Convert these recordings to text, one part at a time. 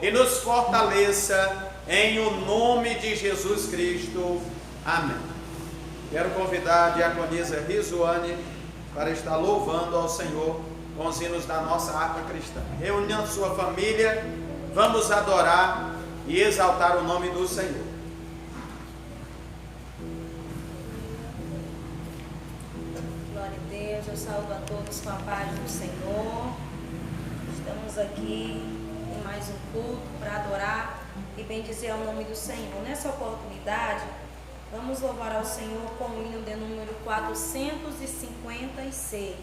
e nos fortaleça em o nome de Jesus Cristo. Amém. Quero convidar a diaconisa Rizuane para estar louvando ao Senhor com os hinos da nossa harpa cristã. Reunindo sua família, vamos adorar e exaltar o nome do Senhor. Glória a Deus, eu saúdo a todos com a paz do Senhor. Estamos aqui em mais um culto para adorar e bendizer ao nome do Senhor. Nessa oportunidade, vamos louvar ao Senhor com o hino de número 456.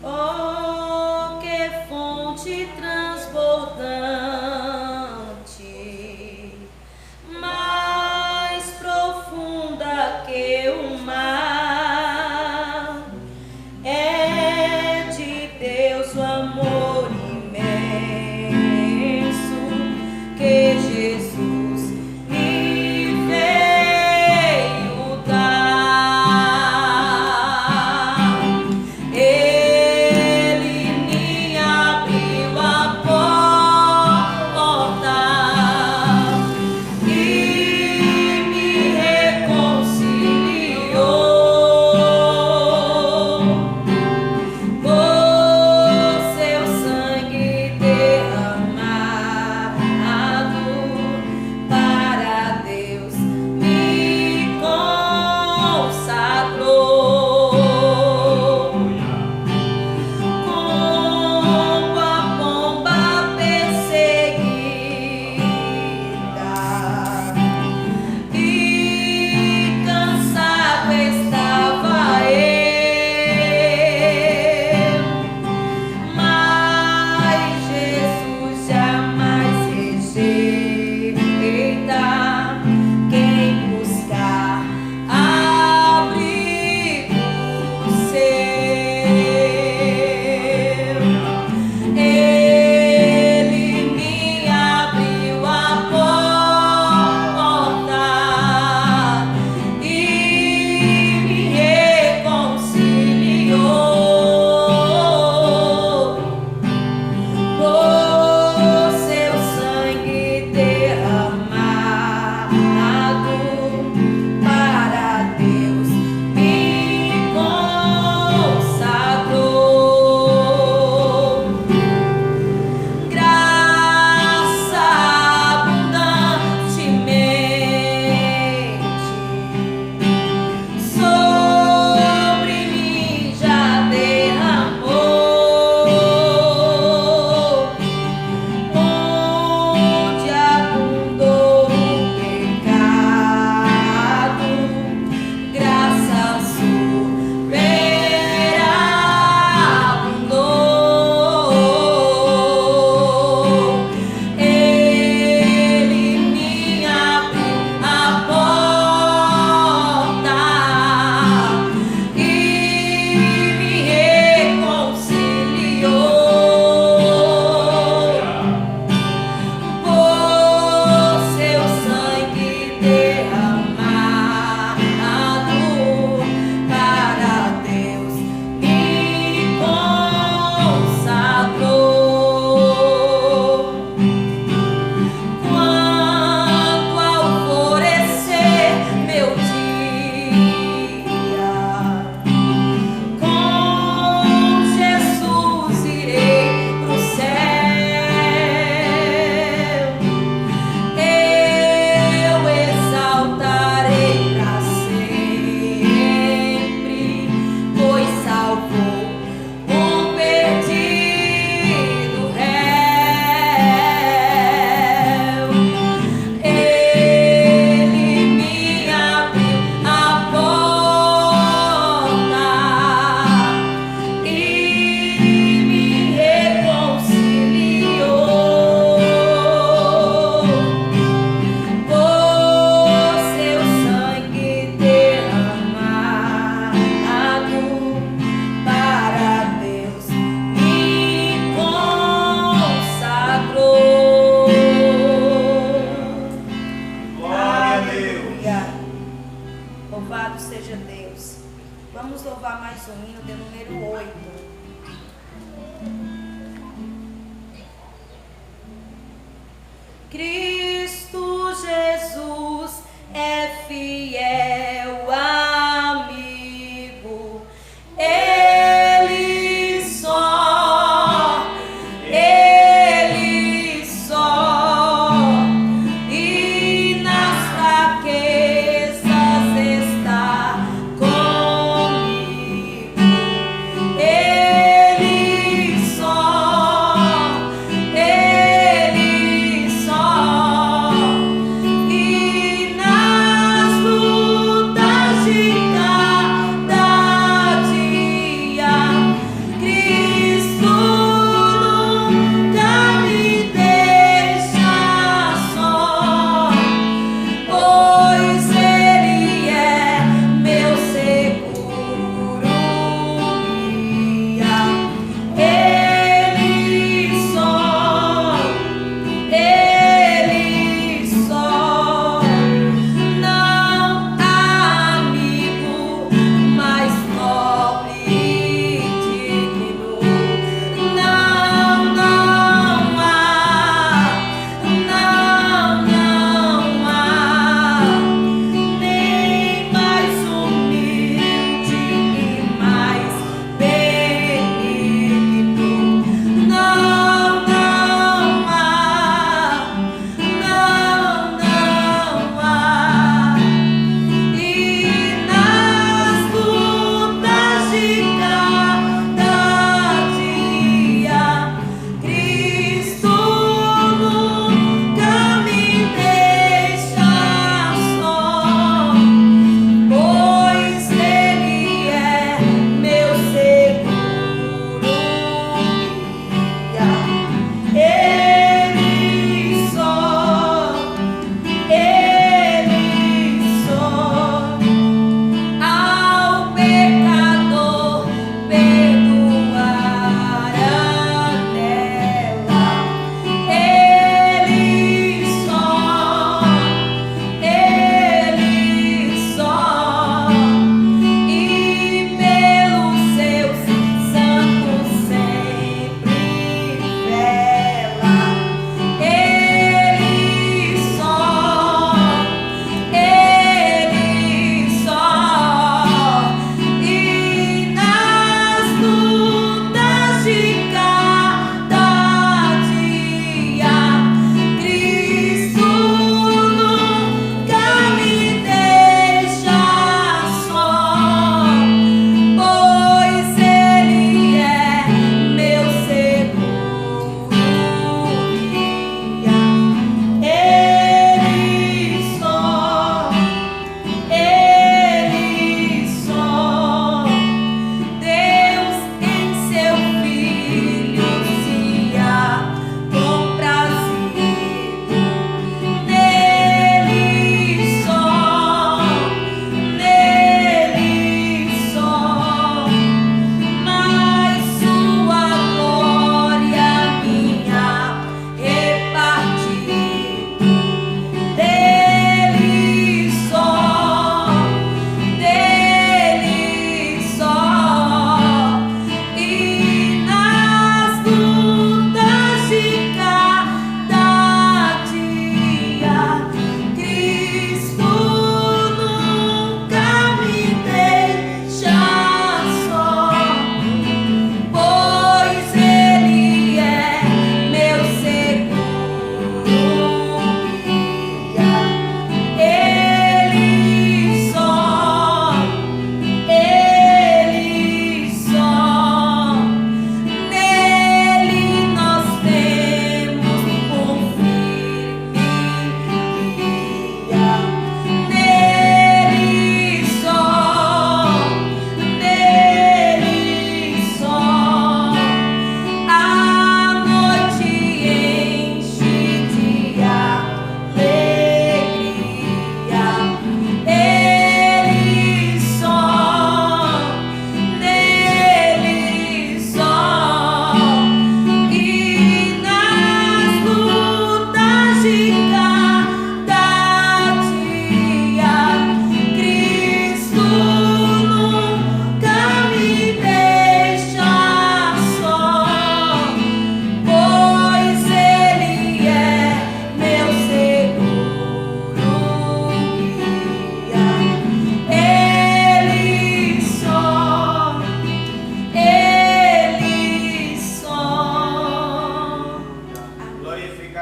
Oh, que fonte transbordante, mais profunda que o mar, é de Deus o amor imenso que Jesus me veio dar. Ele me abriu a porta e me reconciliou por seu sangue derramado para Deus me consagrou. Como a pomba perseguida e cansado estava eu, mas Jesus jamais rejeita quem buscar abrigo seu. Ele me abriu a porta e me reconciliou por seu sangue derramado para Deus me consagrou. Graça abundantemente sobre mim já derramou. Cristo Jesus é fiel amigo. Ele só, e nas fraquezas está comigo. Ele só,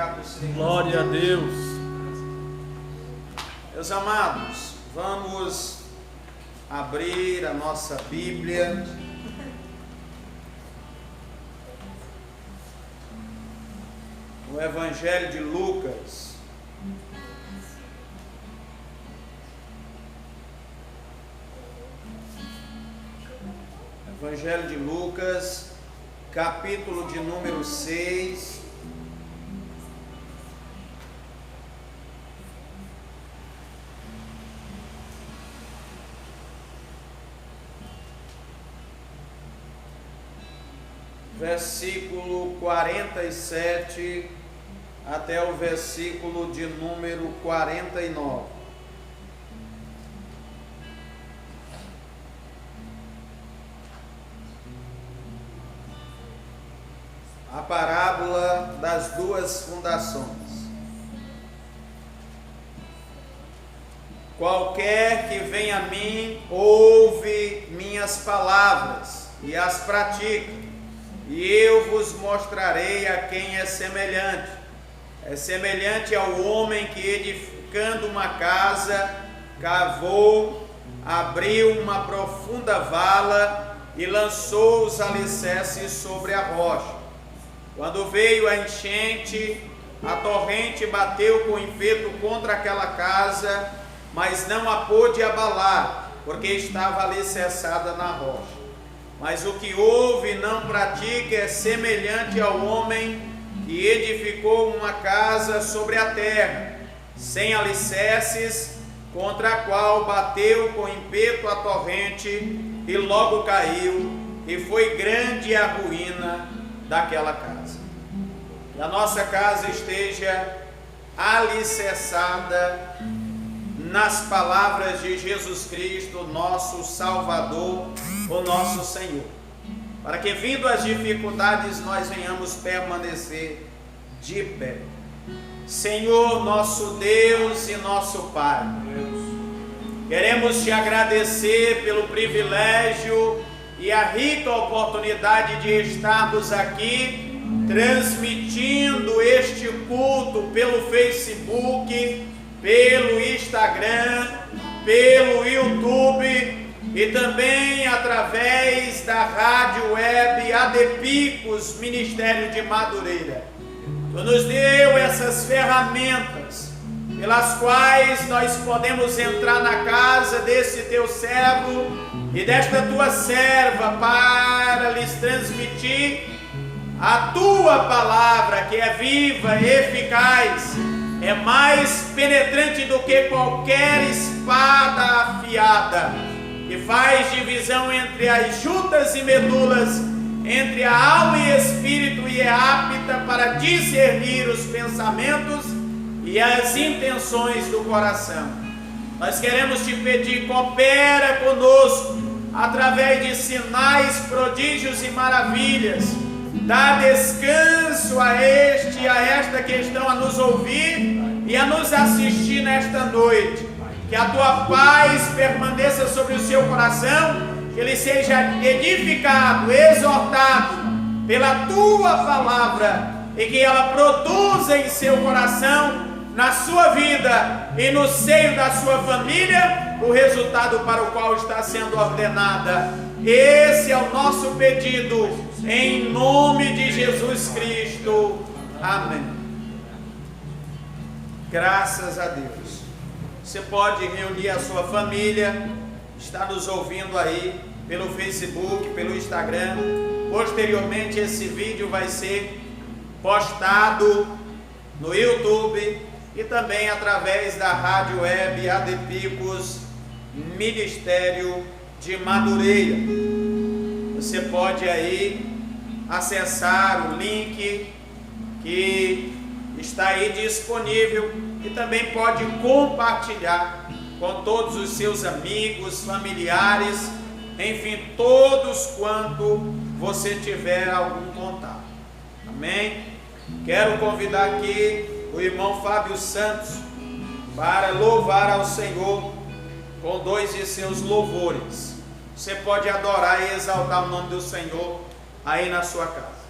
Obrigado, Senhor. Glória a Deus. Meus amados, vamos abrir a nossa Bíblia. No Evangelho de Lucas. Evangelho de Lucas, capítulo de número 6. Versículo 47 até o versículo de número 49. A parábola das duas fundações. Qualquer que vem a mim, ouve minhas palavras e as pratica, e eu vos mostrarei a quem é semelhante. É semelhante ao homem que, edificando uma casa, cavou, abriu uma profunda vala e lançou os alicerces sobre a rocha. Quando veio a enchente, a torrente bateu com ímpeto contra aquela casa, mas não a pôde abalar, porque estava alicerçada na rocha. Mas o que ouve e não pratica é semelhante ao homem que edificou uma casa sobre a terra, sem alicerces, contra a qual bateu com ímpeto a torrente, e logo caiu, e foi grande a ruína daquela casa. Que a nossa casa esteja alicerçada nas palavras de Jesus Cristo, nosso Salvador, o nosso Senhor, para que, vindo as dificuldades, nós venhamos permanecer de pé. Senhor, nosso Deus e nosso Pai, queremos te agradecer pelo privilégio e a rica oportunidade de estarmos aqui transmitindo este culto pelo Facebook, pelo Instagram, pelo YouTube e também através da rádio web Adepicos Ministério de Madureira. Tu nos deu essas ferramentas pelas quais nós podemos entrar na casa desse teu servo e desta tua serva para lhes transmitir a tua palavra, que é viva, eficaz, é mais penetrante do que qualquer espada afiada, que faz divisão entre as juntas e medulas, entre a alma e espírito, e é apta para discernir os pensamentos e as intenções do coração. Nós queremos te pedir, coopera conosco, através de sinais, prodígios e maravilhas. Dá descanso a esta que estão a nos ouvir e a nos assistir nesta noite. Que a tua paz permaneça sobre o seu coração, que ele seja edificado, exortado pela tua palavra e que ela produza em seu coração, na sua vida e no seio da sua família, o resultado para o qual está sendo ordenada. Esse é o nosso pedido, em nome de Jesus Cristo. Amém. Graças a Deus. Você pode reunir a sua família, está nos ouvindo aí pelo Facebook, pelo Instagram. Posteriormente esse vídeo vai ser postado no YouTube e também através da rádio web Adepicos Ministério de Madureira. Você pode aí acessar o link que está aí disponível e também pode compartilhar com todos os seus amigos, familiares, enfim, todos quanto você tiver algum contato. Amém? Quero convidar aqui o irmão Fábio Santos para louvar ao Senhor com dois de seus louvores. Você pode adorar e exaltar o nome do Senhor aí na sua casa.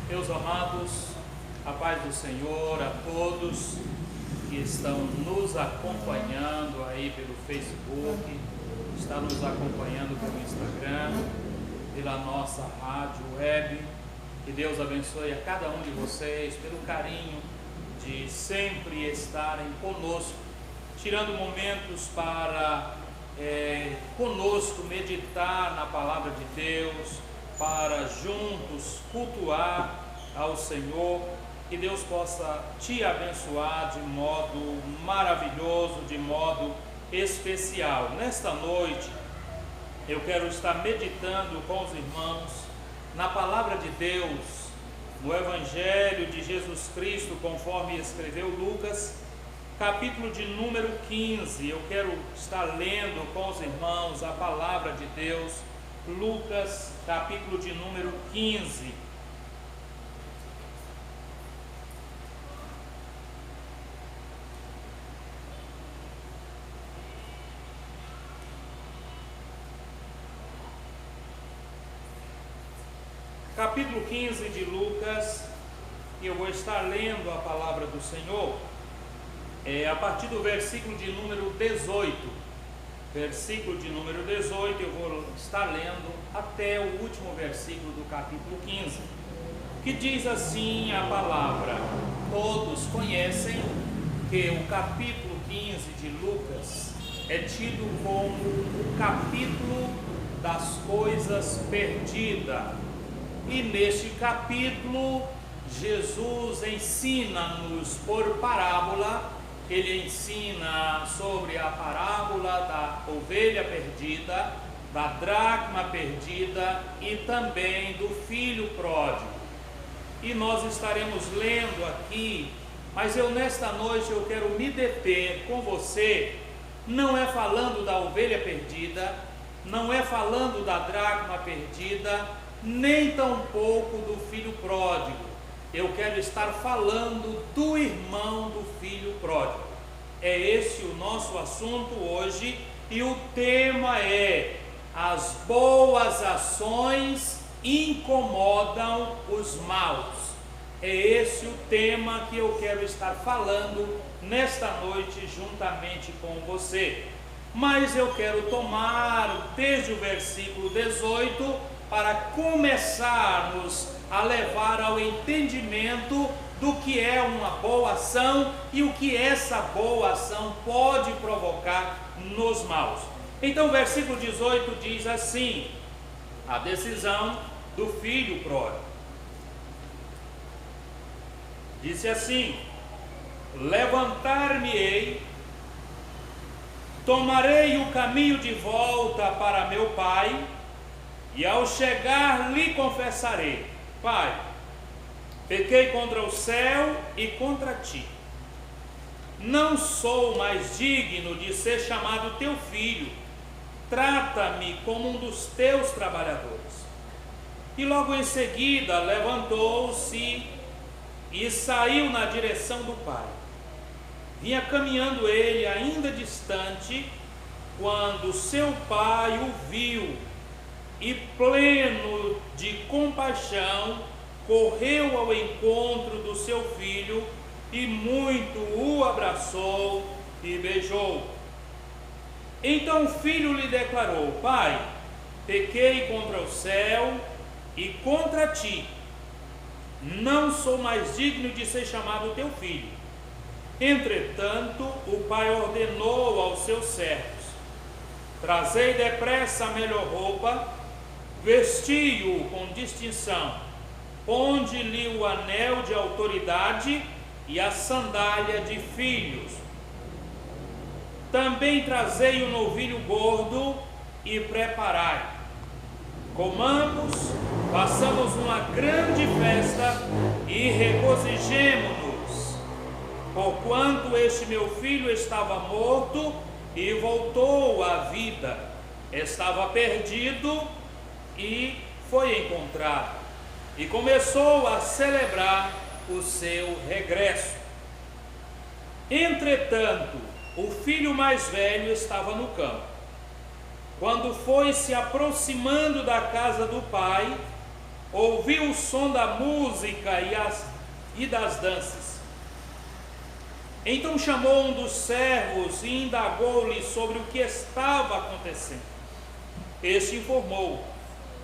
Meus amados, a paz do Senhor a todos que estão nos acompanhando aí pelo Facebook, está nos acompanhando pelo Instagram, pela nossa rádio web. Que Deus abençoe a cada um de vocês pelo carinho de sempre estarem conosco, tirando momentos para conosco meditar na palavra de Deus, para juntos cultuar ao Senhor. Que Deus possa te abençoar de modo maravilhoso, de modo especial. Nesta noite eu quero estar meditando com os irmãos na palavra de Deus, no Evangelho de Jesus Cristo, conforme escreveu Lucas, capítulo de número 15. Eu quero estar lendo com os irmãos a palavra de Deus, Lucas, capítulo de número 15. Capítulo 15 de Lucas, e eu vou estar lendo a palavra do Senhor, a partir do versículo de número 18. Versículo de número 18, eu vou estar lendo até o último versículo do capítulo 15, que diz assim a palavra. Todos conhecem que o capítulo 15 de Lucas é tido como o capítulo das coisas perdidas. E neste capítulo, Jesus ensina-nos por parábola. Ele ensina sobre a parábola da ovelha perdida, da dracma perdida e também do filho pródigo. E nós estaremos lendo aqui, mas nesta noite eu quero me deter com você, não é falando da ovelha perdida, não é falando da dracma perdida, nem tampouco do filho pródigo. Eu quero estar falando do irmão do filho pródigo. É esse o nosso assunto hoje, e o tema é: as boas ações incomodam os maus. É esse o tema que eu quero estar falando nesta noite juntamente com você. Mas eu quero tomar desde o versículo 18 para começarmos a levar ao entendimento do que é uma boa ação e o que essa boa ação pode provocar nos maus. Então o versículo 18 diz assim: a decisão do filho pródigo. Disse assim: levantar-me-ei, tomarei o caminho de volta para meu pai, e ao chegar lhe confessarei: Pai, pequei contra o céu e contra ti. Não sou mais digno de ser chamado teu filho. Trata-me como um dos teus trabalhadores. E logo em seguida levantou-se e saiu na direção do pai. Vinha caminhando ele ainda distante, quando seu pai o viu, e pleno de compaixão, correu ao encontro do seu filho e muito o abraçou e beijou. Então o filho lhe declarou: Pai, pequei contra o céu e contra ti, não sou mais digno de ser chamado teu filho. Entretanto, o pai ordenou aos seus servos: trazei depressa a melhor roupa, vesti-o com distinção, ponde-lhe o anel de autoridade e a sandália de filhos. Também trazei o novilho gordo e preparai. Comamos, façamos uma grande festa e regozijemo-nos, porquanto este meu filho estava morto e voltou à vida, estava perdido e foi encontrado. E começou a celebrar o seu regresso. Entretanto, o filho mais velho estava no campo. Quando foi se aproximando da casa do pai, ouviu o som da música e das danças. Então chamou um dos servos e indagou-lhe sobre o que estava acontecendo. Este informou: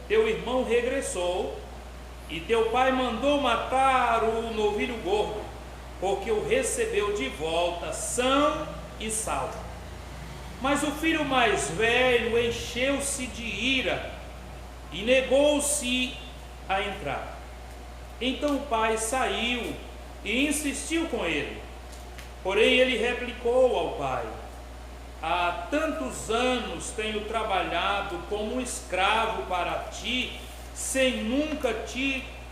teu irmão regressou e teu pai mandou matar o novilho gordo, porque o recebeu de volta são e salvo. Mas o filho mais velho encheu-se de ira e negou-se a entrar. Então o pai saiu e insistiu com ele. Porém ele replicou ao pai: há tantos anos tenho trabalhado como um escravo para ti, sem nunca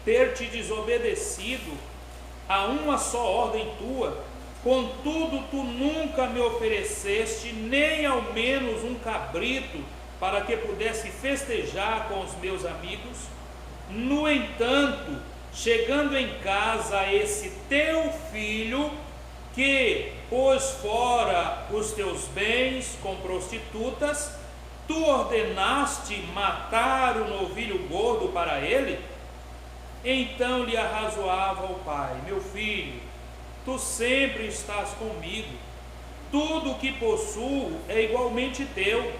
ter te desobedecido a uma só ordem tua. Contudo, tu nunca me ofereceste nem ao menos um cabrito para que pudesse festejar com os meus amigos. No entanto, chegando em casa esse teu filho, que pôs fora os teus bens com prostitutas, tu ordenaste matar o novilho gordo para ele? Então lhe arrazoava o pai: meu filho, tu sempre estás comigo, tudo o que possuo é igualmente teu.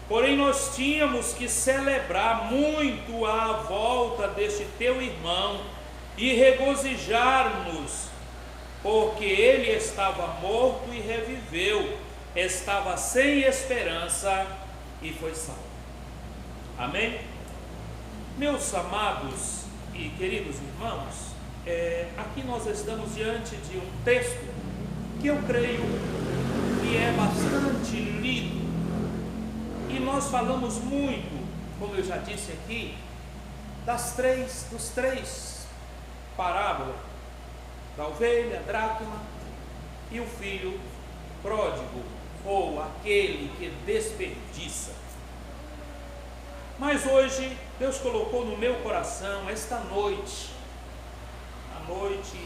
Porém nós tínhamos que celebrar muito a volta deste teu irmão e regozijar-nos, porque ele estava morto e reviveu, estava sem esperança e foi salvo. Amém? Meus amados e queridos irmãos, aqui nós estamos diante de um texto que eu creio que é bastante lido, e nós falamos muito, como eu já disse aqui, dos três parábolas, da ovelha, dracma e o filho pródigo, ou aquele que desperdiça. Mas hoje Deus colocou no meu coração, esta noite, a noite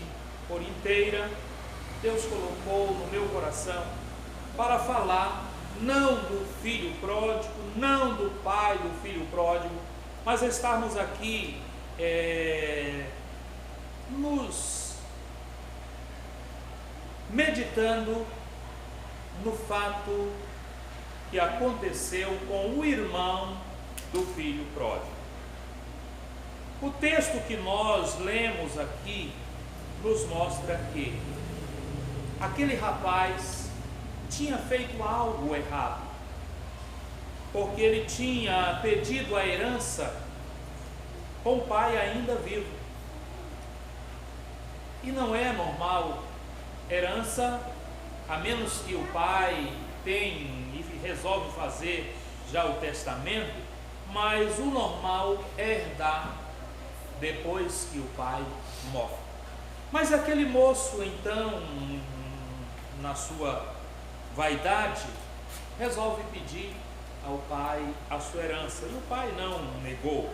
por inteira, Deus colocou no meu coração para falar não do filho pródigo, não do pai do filho pródigo, mas estarmos aqui nos meditando no fato que aconteceu com o irmão do filho pródigo. O texto que nós lemos aqui nos mostra que aquele rapaz tinha feito algo errado, porque ele tinha pedido a herança com o pai ainda vivo. E não é normal herança, a menos que o pai tenha e resolve fazer já o testamento, mas o normal é herdar depois que o pai morre. Mas aquele moço, então, na sua vaidade, resolve pedir ao pai a sua herança, e o pai não negou.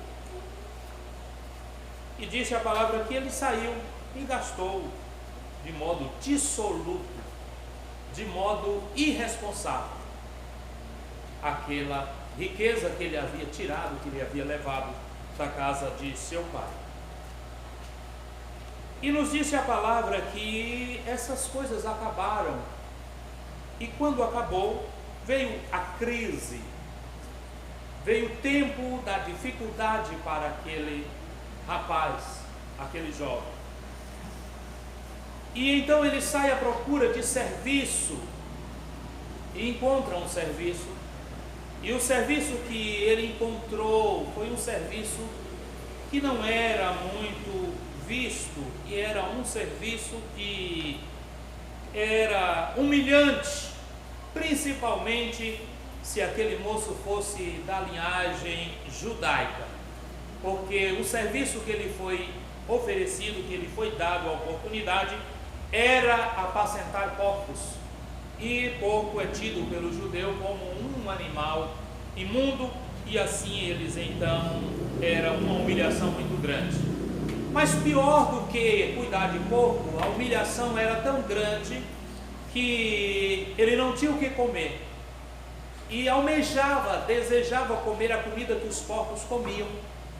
E disse a palavra que ele saiu e gastou de modo dissoluto, de modo irresponsável, aquela riqueza que ele havia tirado, que ele havia levado da casa de seu pai. E nos disse a palavra que essas coisas acabaram, e quando acabou, veio a crise, veio o tempo da dificuldade para aquele rapaz, aquele jovem. E então ele sai à procura de serviço e encontra um serviço, e o serviço que ele encontrou foi um serviço que não era muito visto, e era um serviço que era humilhante, principalmente se aquele moço fosse da linhagem judaica, porque o serviço que ele foi oferecido, que ele foi dado a oportunidade, era apacentar porcos, e porco é tido pelo judeu como um animal imundo, e assim eles então era uma humilhação muito grande. Mas pior do que cuidar de porco, a humilhação era tão grande que ele não tinha o que comer, e almejava, desejava comer a comida que os porcos comiam,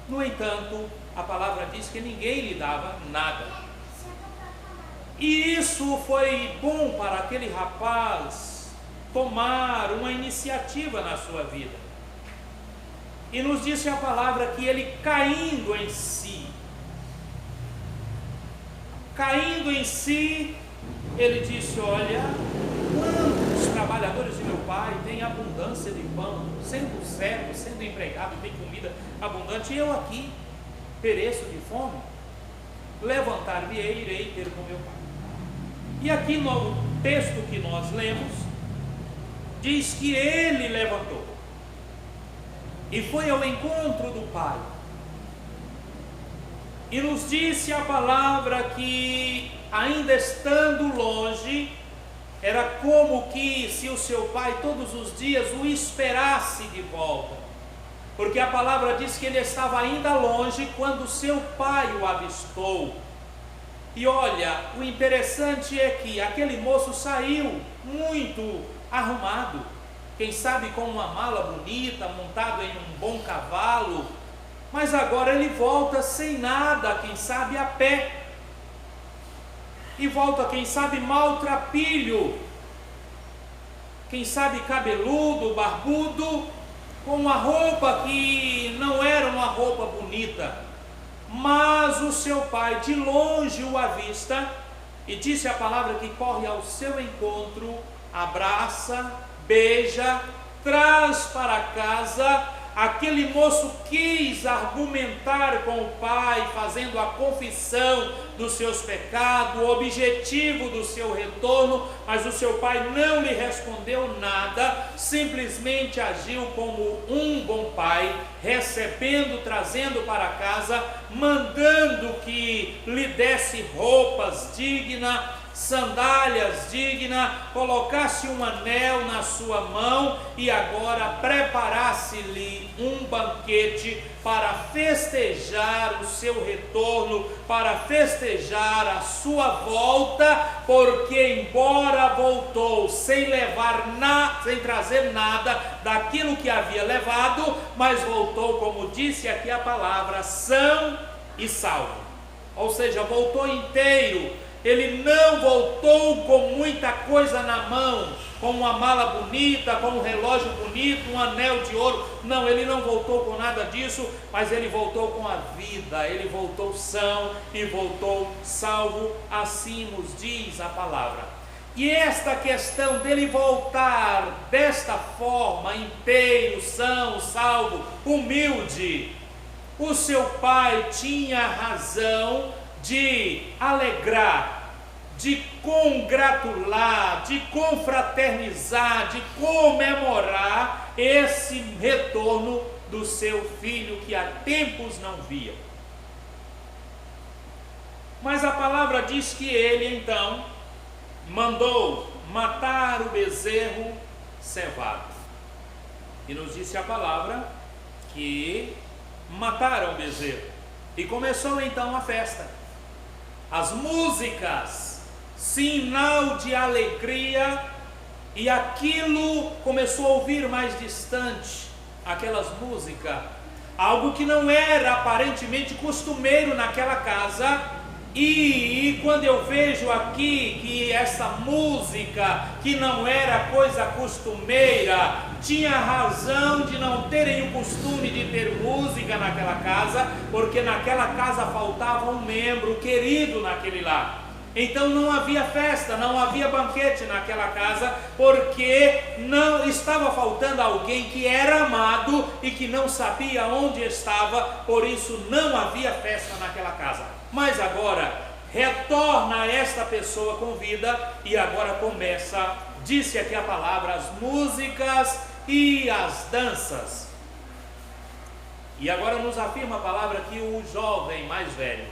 No entanto, a palavra diz que ninguém lhe dava nada. E isso foi bom para aquele rapaz tomar uma iniciativa na sua vida. E nos disse a palavra que ele, caindo em si, ele disse: olha, quantos trabalhadores de meu pai têm abundância de pão, sendo servo, sendo empregado, tem comida abundante, e eu aqui pereço de fome. Levantar-me-ei, irei ter com meu pai. E aqui no texto que nós lemos, diz que ele levantou e foi ao encontro do pai. E nos disse a palavra que, ainda estando longe, era como que se o seu pai todos os dias o esperasse de volta, porque a palavra diz que ele estava ainda longe quando seu pai o avistou. E olha, o interessante é que aquele moço saiu muito arrumado, quem sabe com uma mala bonita, montado em um bom cavalo, mas agora ele volta sem nada, quem sabe a pé, e volta, quem sabe, maltrapilho, quem sabe cabeludo, barbudo, com uma roupa que não era uma roupa bonita. Mas o seu pai de longe o avista e disse a palavra que corre ao seu encontro, abraça, beija, traz para casa. Aquele moço quis argumentar com o pai, fazendo a confissão dos seus pecados, o objetivo do seu retorno, mas o seu pai não lhe respondeu nada, simplesmente agiu como um bom pai, recebendo, trazendo para casa, mandando que lhe desse roupas dignas, sandálias dignas, colocasse um anel na sua mão e agora preparasse-lhe um banquete para festejar o seu retorno, para festejar a sua volta, porque embora voltou sem trazer nada daquilo que havia levado, mas voltou, como disse aqui a palavra, são e salvo, ou seja, voltou inteiro. Ele não voltou com muita coisa na mão, com uma mala bonita, com um relógio bonito, um anel de ouro. Não, ele não voltou com nada disso, mas ele voltou com a vida, ele voltou são e voltou salvo, assim nos diz a palavra. E esta questão dele voltar desta forma, inteiro, são, salvo, humilde, o seu pai tinha razão de alegrar, de congratular, de confraternizar, de comemorar esse retorno do seu filho que há tempos não via. Mas a palavra diz que ele então mandou matar o bezerro cevado. E nos disse a palavra que mataram o bezerro. E começou então a festa. As músicas, sinal de alegria, e aquilo começou a ouvir mais distante, aquelas músicas, algo que não era aparentemente costumeiro naquela casa. E quando eu vejo aqui que essa música, que não era coisa costumeira, tinha razão de não terem o costume de ter música naquela casa, porque naquela casa faltava um membro querido naquele lar. Então não havia festa, não havia banquete naquela casa, porque não estava faltando alguém que era amado e que não sabia onde estava, por isso não havia festa naquela casa. Mas agora retorna esta pessoa com vida e agora começa, disse aqui a palavra, as músicas e as danças. E agora nos afirma a palavra que o jovem mais velho,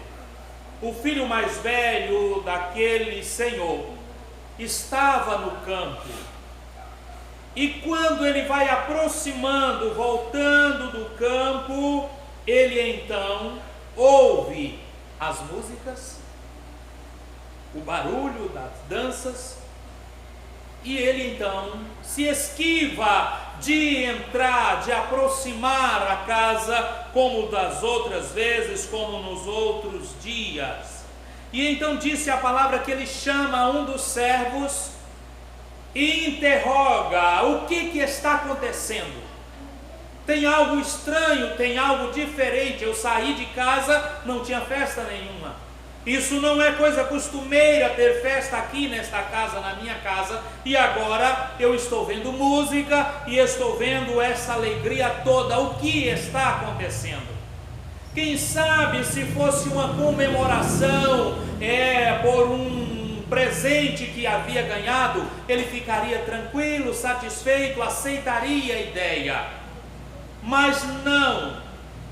o filho mais velho daquele senhor, estava no campo. E quando ele vai aproximando, voltando do campo, ele então ouve as músicas, o barulho das danças, e ele então se esquiva de entrar, de aproximar a casa como das outras vezes, como nos outros dias. E então disse a palavra que ele chama um dos servos e interroga: o que está acontecendo? Tem algo estranho, tem algo diferente. Eu saí de casa, não tinha festa nenhuma. Isso não é coisa costumeira ter festa aqui nesta casa, na minha casa, e agora eu estou vendo música e estou vendo essa alegria toda. O que está acontecendo? Quem sabe se fosse uma comemoração por um presente que havia ganhado, ele ficaria tranquilo, satisfeito, aceitaria a ideia. Mas não.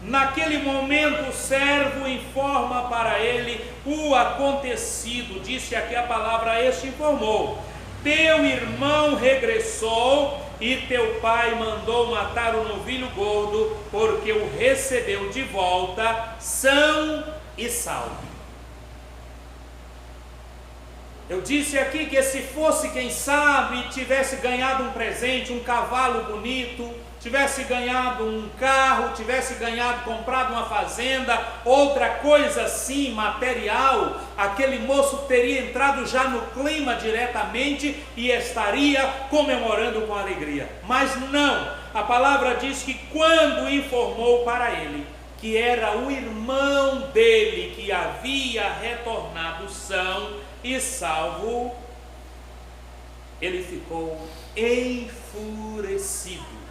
Naquele momento o servo informa para ele o acontecido. Disse aqui a palavra: este informou: teu irmão regressou e teu pai mandou matar o novilho gordo, porque o recebeu de volta são e salvo. Eu disse aqui que se fosse, quem sabe, tivesse ganhado um presente, um cavalo bonito, tivesse ganhado um carro, tivesse comprado uma fazenda, outra coisa assim, material, aquele moço teria entrado já no clima diretamente e estaria comemorando com alegria. Mas não, a palavra diz que quando informou para ele que era o irmão dele que havia retornado são e salvo, ele ficou enfurecido.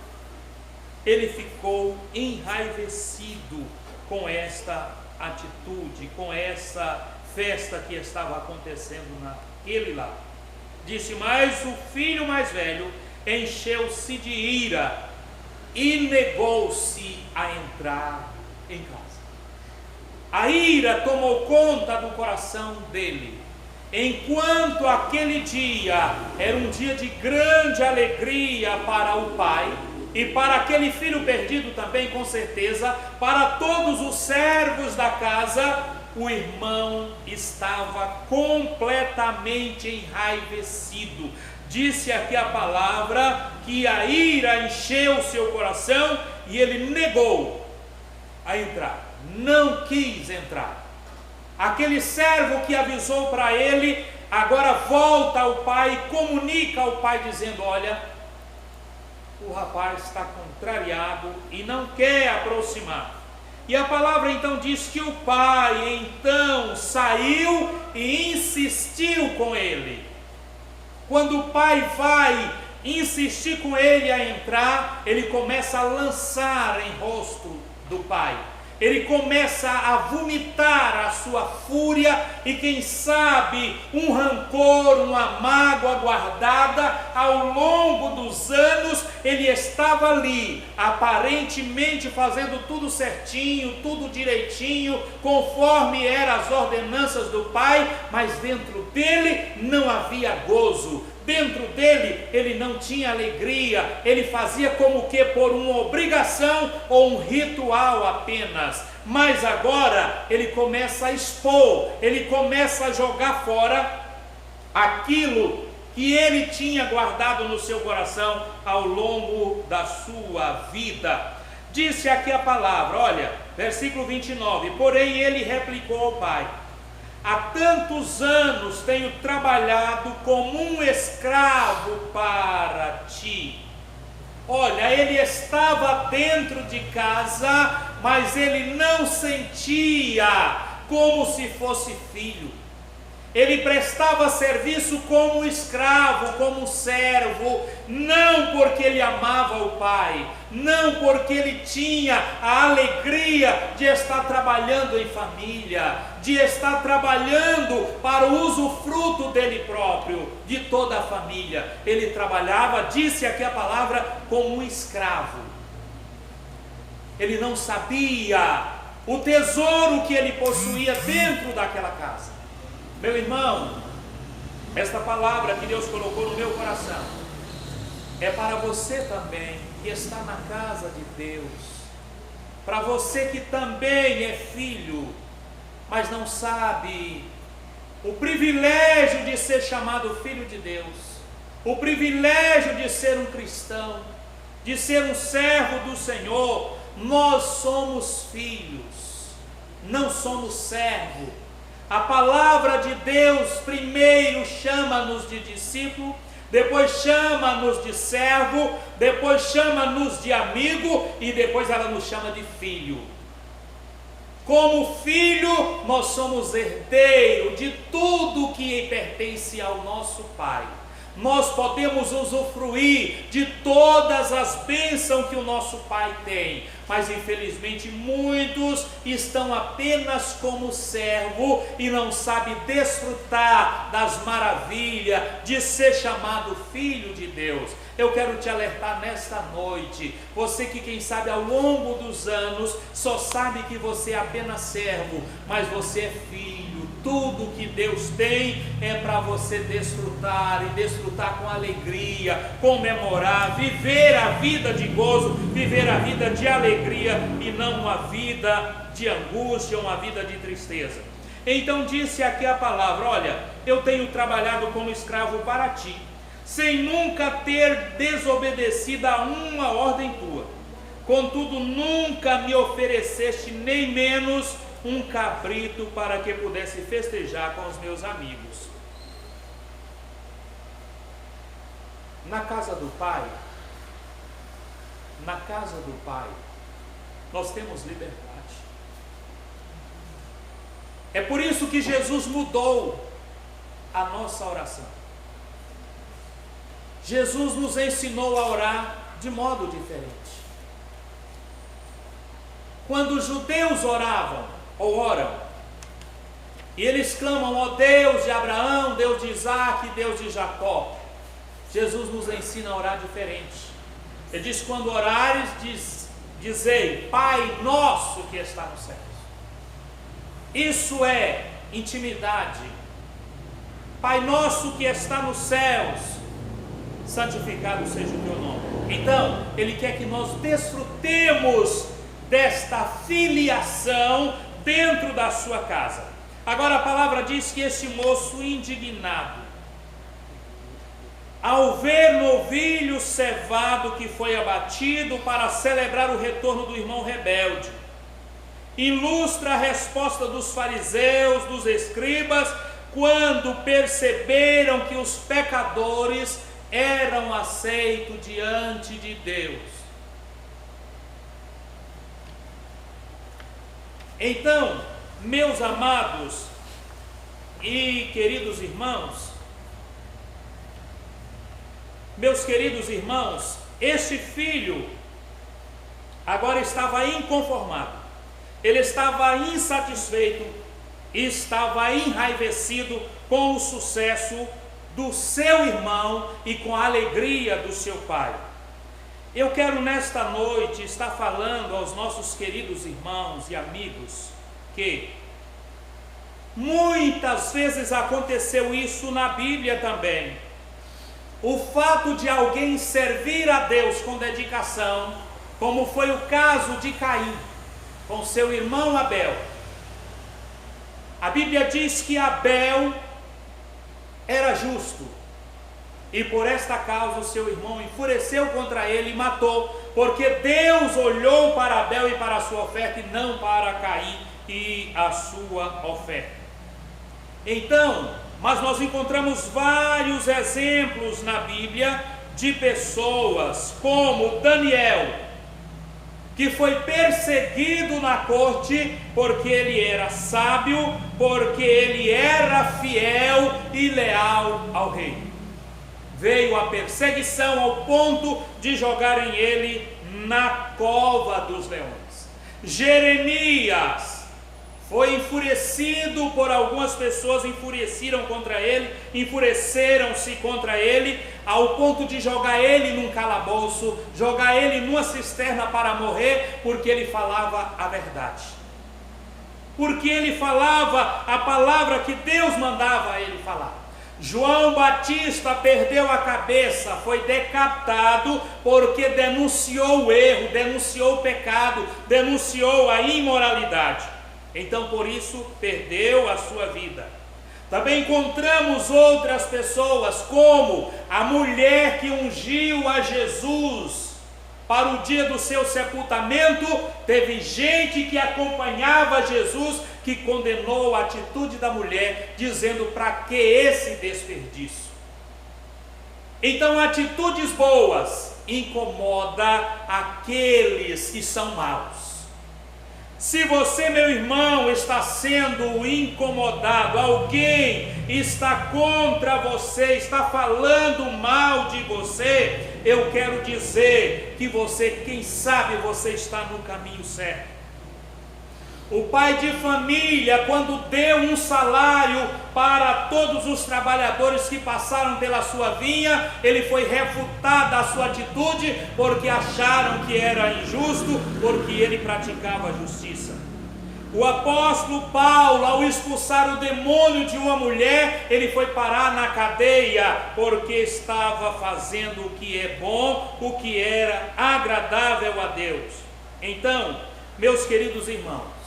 Ele ficou enraivecido com esta atitude, com essa festa que estava acontecendo naquele lado. Disse: mas o filho mais velho encheu-se de ira e negou-se a entrar em casa. A ira tomou conta do coração dele. Enquanto aquele dia era um dia de grande alegria para o pai, e para aquele filho perdido também, com certeza, para todos os servos da casa, o irmão estava completamente enraivecido. Disse aqui a palavra que a ira encheu seu coração e ele negou a entrar, não quis entrar. Aquele servo que avisou para ele, agora volta ao pai e comunica ao pai dizendo: olha, o rapaz está contrariado e não quer aproximar. E a palavra então diz que o pai então saiu e insistiu com ele. Quando o pai vai insistir com ele a entrar, ele começa a lançar em rosto do pai. Ele começa a vomitar a sua fúria e, quem sabe, um rancor, uma mágoa guardada ao longo dos anos. Ele estava ali, aparentemente fazendo tudo certinho, tudo direitinho, conforme eram as ordenanças do pai, mas dentro dele não havia gozo. Dentro dele, ele não tinha alegria, ele fazia como que por uma obrigação ou um ritual apenas. Mas agora, ele começa a expor, ele começa a jogar fora aquilo que ele tinha guardado no seu coração ao longo da sua vida. Disse aqui a palavra, olha, versículo 29, porém ele replicou ao pai: há tantos anos tenho trabalhado como um escravo para ti. Olha, ele estava dentro de casa, mas ele não sentia como se fosse filho. Ele prestava serviço como escravo, como servo, não porque ele amava o pai, não porque ele tinha a alegria de estar trabalhando em família, de estar trabalhando para o usufruto dele próprio, de toda a família. Ele trabalhava, disse aqui a palavra, como um escravo. Ele não sabia o tesouro que ele possuía dentro daquela casa. Meu irmão, esta palavra que Deus colocou no meu coração é para você também que está na casa de Deus, para você que também é filho, mas não sabe o privilégio de ser chamado filho de Deus, o privilégio de ser um cristão, de ser um servo do Senhor. Nós somos filhos, não somos servo. A palavra de Deus primeiro chama-nos de discípulo, depois chama-nos de servo, depois chama-nos de amigo e depois ela nos chama de filho. Como filho, nós somos herdeiro de tudo que pertence ao nosso Pai. Nós podemos usufruir de todas as bênçãos que o nosso Pai tem, mas infelizmente muitos estão apenas como servo e não sabem desfrutar das maravilhas de ser chamado filho de Deus. Eu quero te alertar nesta noite, você que quem sabe ao longo dos anos só sabe que você é apenas servo, mas você é filho. Tudo que Deus tem é para você desfrutar, e desfrutar com alegria, comemorar, viver a vida de gozo, viver a vida de alegria e não uma vida de angústia, uma vida de tristeza. Então disse aqui a palavra: olha, eu tenho trabalhado como escravo para ti, sem nunca ter desobedecido a uma ordem tua. Contudo, nunca me ofereceste nem menos um cabrito para que pudesse festejar com os meus amigos. Na casa do Pai, nós temos liberdade. É por isso que Jesus mudou a nossa oração. Jesus nos ensinou a orar de modo diferente. Quando os judeus oravam, ou oram, e eles clamam: ó Deus de Abraão, Deus de Isaac, Deus de Jacó, Jesus nos ensina a orar diferente. Ele diz: quando orares, dizei: Pai nosso que está nos céus. Isso é intimidade. Pai nosso que está nos céus, santificado seja o teu nome. Então, Ele quer que nós desfrutemos desta filiação dentro da sua casa. Agora a palavra diz que este moço indignado, ao ver novilho cevado que foi abatido para celebrar o retorno do irmão rebelde, ilustra a resposta dos fariseus, dos escribas, quando perceberam que os pecadores eram aceitos diante de Deus. Então, meus amados e queridos irmãos, este filho agora estava inconformado, ele estava insatisfeito, estava enraivecido com o sucesso do seu irmão e com a alegria do seu pai. Eu quero nesta noite estar falando aos nossos queridos irmãos e amigos que muitas vezes aconteceu isso na Bíblia também. O fato de alguém servir a Deus com dedicação, como foi o caso de Caim com seu irmão Abel. A Bíblia diz que Abel era justo, e por esta causa o seu irmão enfureceu contra ele e matou, porque Deus olhou para Abel e para a sua oferta e não para Caim e a sua oferta. Então, mas nós encontramos vários exemplos na Bíblia de pessoas como Daniel, que foi perseguido na corte porque ele era sábio, porque ele era fiel e leal ao rei. Veio a perseguição ao ponto de jogarem ele na cova dos leões. Jeremias foi enfurecido por algumas pessoas, enfureceram-se contra ele, ao ponto de jogar ele num calabouço, jogar ele numa cisterna para morrer, porque ele falava a verdade. Porque ele falava a palavra que Deus mandava ele falar. João Batista perdeu a cabeça, foi decapitado porque denunciou o erro, denunciou o pecado, denunciou a imoralidade. Então por isso perdeu a sua vida. Também encontramos outras pessoas como a mulher que ungiu a Jesus para o dia do seu sepultamento, teve gente que acompanhava Jesus que condenou a atitude da mulher, dizendo: para que esse desperdício? Então, atitudes boas incomoda aqueles que são maus. Se você, meu irmão, está sendo incomodado, alguém está contra você, está falando mal de você, eu quero dizer que você, quem sabe, você está no caminho certo. O pai de família, quando deu um salário para todos os trabalhadores que passaram pela sua vinha, ele foi refutado a sua atitude, porque acharam que era injusto, porque ele praticava a justiça. O apóstolo Paulo, ao expulsar o demônio de uma mulher, ele foi parar na cadeia, porque estava fazendo o que é bom, o que era agradável a Deus. Então, meus queridos irmãos,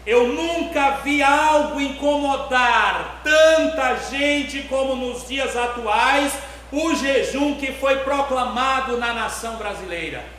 eu nunca vi algo incomodar tanta gente como nos dias atuais, o jejum que foi proclamado na nação brasileira.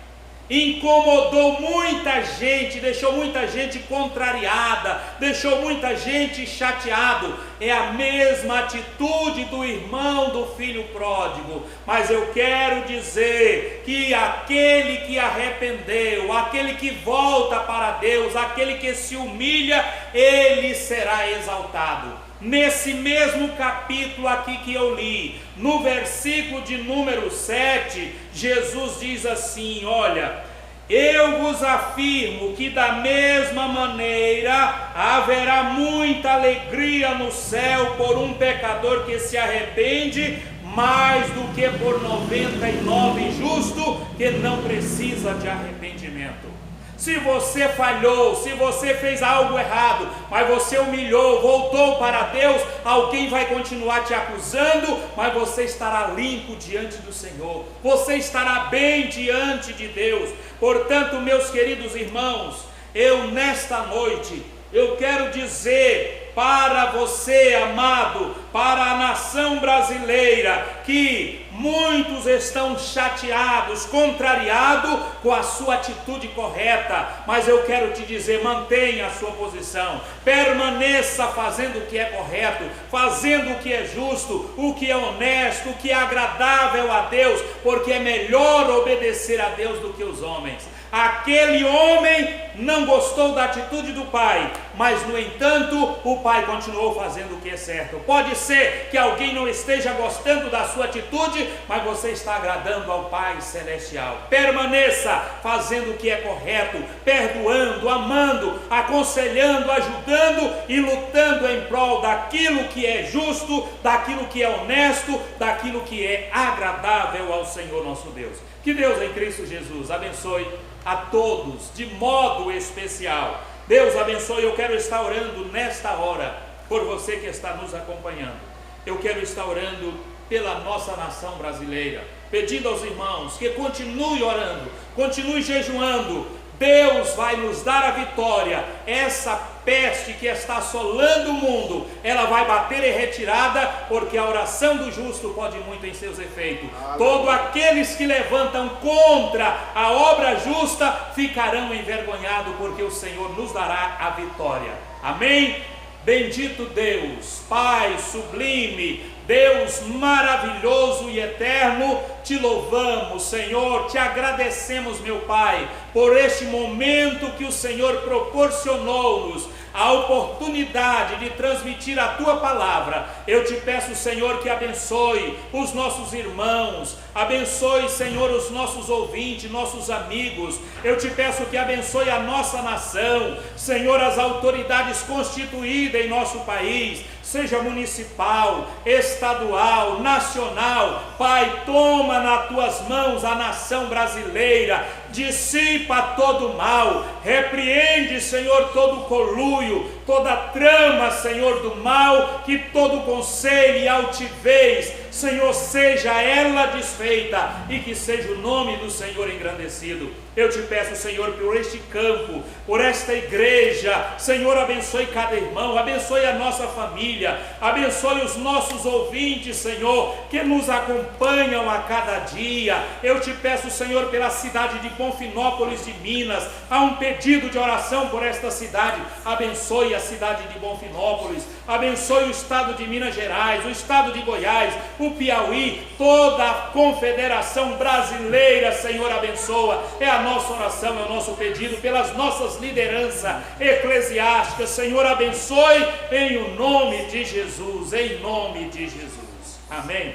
Incomodou muita gente, deixou muita gente contrariada, deixou muita gente chateado. É a mesma atitude do irmão do filho pródigo. Mas eu quero dizer que aquele que arrependeu, aquele que volta para Deus, aquele que se humilha, ele será exaltado. Nesse mesmo capítulo aqui que eu li, no versículo de número 7, Jesus diz assim: olha, eu vos afirmo que da mesma maneira haverá muita alegria no céu por um pecador que se arrepende, mais do que por 99 justo que não precisa de arrependimento. Se você falhou, se você fez algo errado, mas você humilhou, voltou para Deus, alguém vai continuar te acusando, mas você estará limpo diante do Senhor, você estará bem diante de Deus. Portanto, meus queridos irmãos, eu nesta noite, eu quero dizer para você, amado, para a nação brasileira, que muitos estão chateados, contrariados com a sua atitude correta, mas eu quero te dizer, mantenha a sua posição, permaneça fazendo o que é correto, fazendo o que é justo, o que é honesto, o que é agradável a Deus, porque é melhor obedecer a Deus do que os homens. Aquele homem não gostou da atitude do pai, mas no entanto o pai continuou fazendo o que é certo. Pode ser que alguém não esteja gostando da sua atitude, mas você está agradando ao Pai Celestial. Permaneça fazendo o que é correto, perdoando, amando, aconselhando, ajudando e lutando em prol daquilo que é justo, daquilo que é honesto, daquilo que é agradável ao Senhor nosso Deus. Que Deus em Cristo Jesus abençoe a todos de modo especial. Deus abençoe. Eu quero estar orando nesta hora por você que está nos acompanhando. Eu quero estar orando pela nossa nação brasileira, pedindo aos irmãos que continue orando, continue jejuando. Deus vai nos dar a vitória. Essa peste que está assolando o mundo, ela vai bater em retirada, porque a oração do justo pode muito em seus efeitos. Todos aqueles que levantam contra a obra justa ficarão envergonhados, porque o Senhor nos dará a vitória. Amém? Bendito Deus, Pai sublime, Deus maravilhoso e eterno, te louvamos, Senhor, te agradecemos, meu Pai, por este momento que o Senhor proporcionou-nos, a oportunidade de transmitir a Tua palavra. Eu te peço, Senhor, que abençoe os nossos irmãos, abençoe, Senhor, os nossos ouvintes, nossos amigos. Eu te peço que abençoe a nossa nação, Senhor, as autoridades constituídas em nosso país, seja municipal, estadual, nacional. Pai, toma nas tuas mãos a nação brasileira, dissipa todo o mal, repreende, Senhor, todo o conluio, toda trama, Senhor, do mal, que todo conselho e altivez, Senhor, seja ela desfeita e que seja o nome do Senhor engrandecido. Eu te peço, Senhor, por este campo, por esta igreja, Senhor, abençoe cada irmão, abençoe a nossa família, abençoe os nossos ouvintes, Senhor, que nos acompanham a cada dia. Eu te peço, Senhor, pela cidade de Bonfinópolis de Minas, há um pedido de oração por esta cidade. Abençoe a cidade de Bonfinópolis, abençoe o estado de Minas Gerais, o estado de Goiás, o Piauí, toda a confederação brasileira, Senhor, abençoa. É a nossa oração, é o nosso pedido pelas nossas lideranças eclesiásticas. Senhor, abençoe em o nome de Jesus, em nome de Jesus. Amém.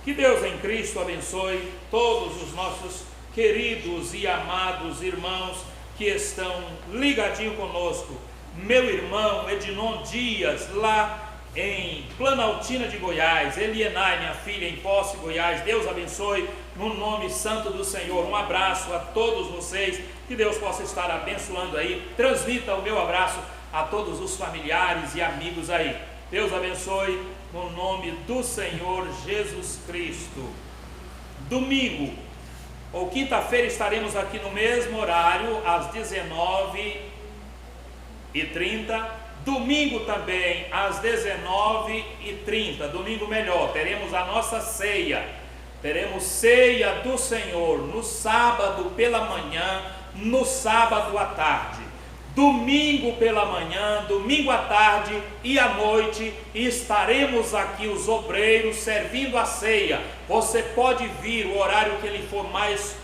Que Deus em Cristo abençoe todos os nossos queridos e amados irmãos que estão ligadinhos conosco. Meu irmão Ednon Dias, lá em Planaltina de Goiás, Elienay, minha filha, em Posse, Goiás, Deus abençoe no nome santo do Senhor. Um abraço a todos vocês, que Deus possa estar abençoando aí. Transmita o meu abraço a todos os familiares e amigos aí. Deus abençoe no nome do Senhor Jesus Cristo. Domingo ou quinta-feira estaremos aqui no mesmo horário, às 19h30. Domingo também, às 19h30, domingo melhor, teremos a nossa ceia. Teremos ceia do Senhor no sábado pela manhã, no sábado à tarde. Domingo pela manhã, domingo à tarde e à noite estaremos aqui os obreiros servindo a ceia. Você pode vir o horário que lhe for mais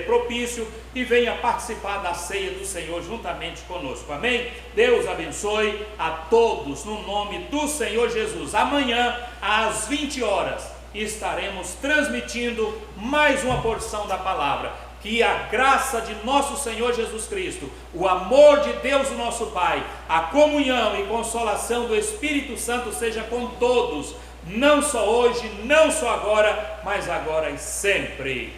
propício e venha participar da ceia do Senhor juntamente conosco. Amém? Deus abençoe a todos no nome do Senhor Jesus. Amanhã às 20 horas estaremos transmitindo mais uma porção da palavra. Que a graça de nosso Senhor Jesus Cristo, o amor de Deus o nosso Pai, a comunhão e consolação do Espírito Santo seja com todos, não só hoje, não só agora, mas agora e sempre.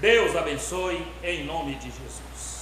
Deus abençoe em nome de Jesus.